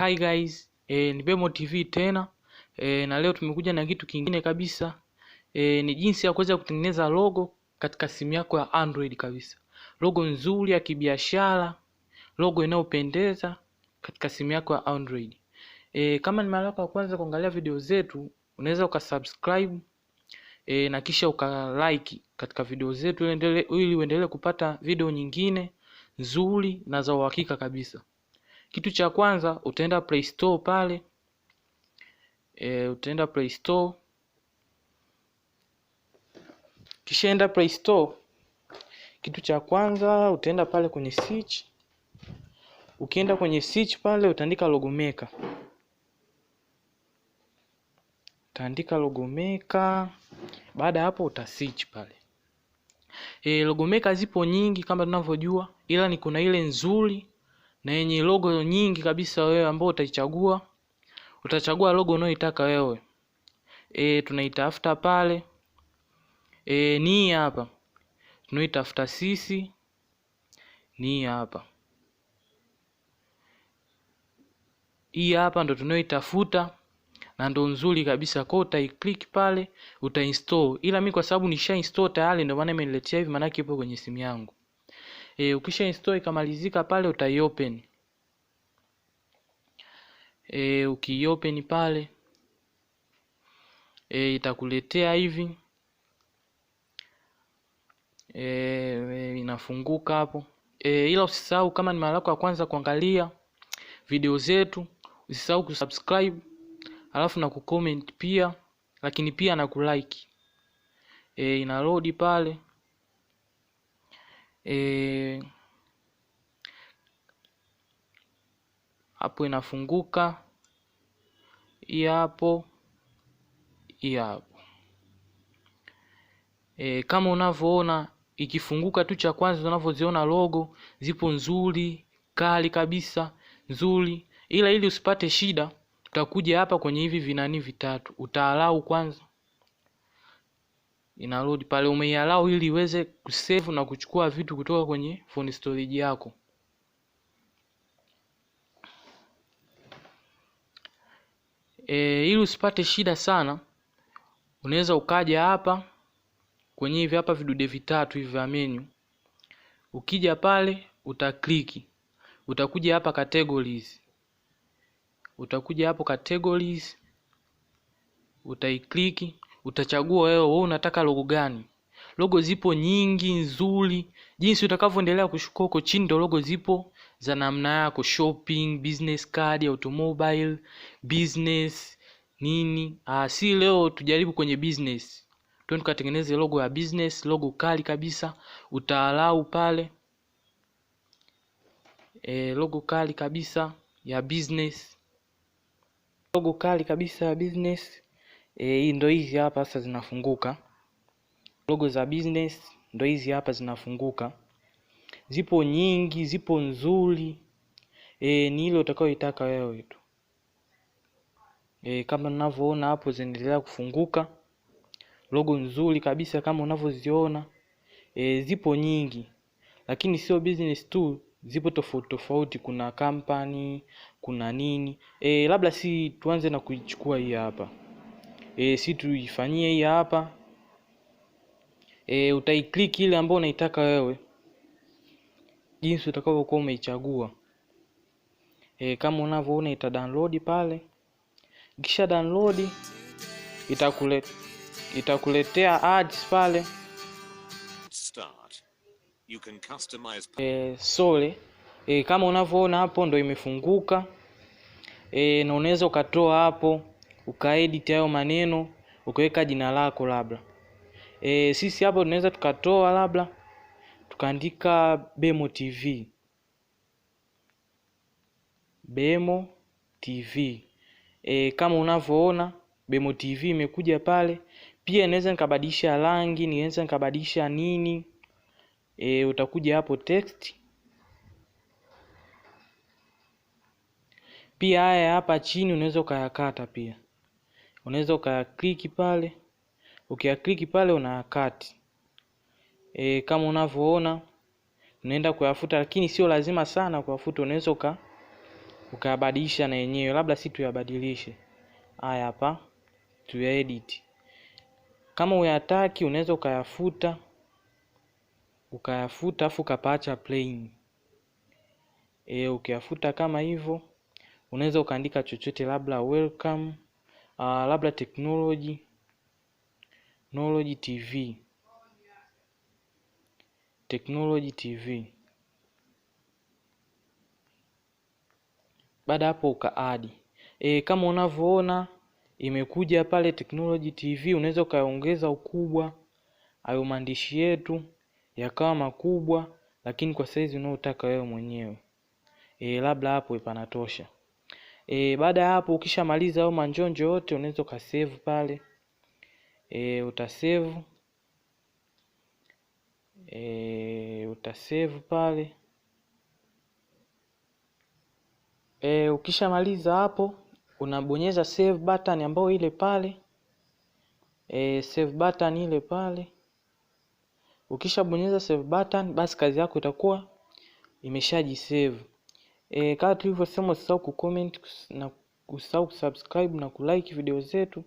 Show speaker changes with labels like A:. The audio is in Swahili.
A: Hi guys, ni Bemo TV tena. Na leo tumekuja na kitu kingine kabisa. Ni jinsi ya kuweza kutengeneza logo katika simu yako ya Android kabisa. Logo nzuri ya kibiashara, logo inayopendeza katika simu yako ya Android. Kama ni mara yako ya kwanza kuangalia video zetu, unaweza ukasubscribe na kisha ukalike katika video zetu ili uendelee kupata video nyingine nzuri na za uhakika kabisa. Kitu cha kwanza utaenda Play Store pale. Utaenda Play Store. Kisha enda Play Store. Kitu cha kwanza utaenda pale kwenye search. Ukienda kwenye search pale utaandika logo maker. Utaandika logo maker. Baada hapo uta search pale. Logo maker zipo nyingi kama tunavyojua, ila ni kuna ile nzuri na yenye logo nyingi kabisa wewe ambao utaichagua. Utachagua logo unayoitaka wewe. Tunaitafuta pale. Ni hapa. Tunaitafuta sisi. Ni hapa. Hii hapa ndo tunayoitafuta na ndo nzuri kabisa. Kwa utai-click pale, uta-install. Ila mimi kwa sababu nisha install tayari ndio maana imeniletea hivi, maana yake ipo kwenye simu yangu. Ukisha install ikamalizika pale utai-open. Uki-open pale itakuletea hivi. Inafunguka hapo. Ila usisahau kama ni mara yako ya kwanza kuangalia video zetu, usisahau kusubscribe, alafu na kucomment pia, lakini pia na kulike. Ina load pale. Hapo inafunguka. Hii hapo. Hii hapo. Kama unavyoona ikifunguka tu, cha kwanza unavyoziona logo zipo nzuri, kali kabisa, nzuri. Ila ili usipate shida, utakuja hapa kwenye hivi vinani vitatu. Utaalau kwanza. Ina load pale, umeialau ili iweze kusave na kuchukua vitu kutoka kwenye phone storage yako. Ili usipate shida sana, unaweza ukaja hapa kwenye hivi hapa vidude vitatu hivi vya menu. Ukija pale utakliki. Utakuja hapa categories. Utakuja hapo categories. Utaikliki. Utachagua wewe unataka logo gani. Logo zipo nyingi nzuri. Jinsi utakavyoendelea kushuka huko chini ndio logo zipo za namna yako: shopping, business card, automobile, business, nini. Si leo tujaribu kwenye business. Twende tukatengeneze logo ya business, logo kali kabisa. Utaalau pale. Logo kali kabisa ya business. Logo kali kabisa ya business. Hii ndo hizi hapa sasa zinafunguka. Logo za business ndo hizi hapa zinafunguka. Zipo nyingi, zipo nzuri. Ni ile utakayoitaka wewe tu. Kama unavyoona hapo zinaendelea kufunguka. Logo nzuri kabisa kama unavyoziona. Zipo nyingi. Lakini sio business tu, zipo tofauti tofauti, kuna kampuni, kuna nini. Labda si tuanze na kuichukua hii hapa. Si tuifanyie hii hapa. Utai-click ile ambayo unaitaka wewe. Jinsi utakavyokuwa umeichagua. Kama unavyoona ita download pale. Kisha download itakuletea ads pale.
B: Start. You can customize
A: kama unavyoona hapo ndo imefunguka. Na unaweza ukatoa hapo, ukaedit hayo maneno, ukaweka jina lako labda. Sisi hapo tunaweza tukatoa labda tukaandika Bemo TV. Bemo TV. Kama unavyoona Bemo TV imekuja pale. Pia naweza nikabadilisha rangi, naweza nikabadilisha nini. Utakuja hapo text. Pia haya hapa chini unaweza ukayakata pia. Unaweza ukayaklik pale. Ukiyaklik pale unayakati. Kama unavyoona unaenda kuyafuta, lakini sio lazima sana kuyafuta. Unaweza ukayabadilisha na yenyewe, labda si tuyabadilishe haya hapa, tuyaedit. Kama uyataki unaweza ukayafuta afu ukapaacha plain. Ukiyafuta kama hivyo, unaweza ukaandika chochote, labda welcome, labda technology TV. Baada hapo ukaadi. Kama unavyoona imekuja pale technology TV, unaweza ukaongeza ukubwa hayo maandishi yetu yakawa makubwa, lakini kwa size unayotaka wewe mwenyewe. Labda hapo panatosha. Baada ya hapo ukishamaliza hayo manjonjo yote, unaweza ukasave pale. Utasave pale. Ukishamaliza hapo unabonyeza save button ambayo ile pale. Save button ile pale. Ukishabonyeza save button, basi kazi yako itakuwa imeshajisave. Kama tulivyosema, usisahau kucomment na usisahau kusubscribe na kulike video zetu.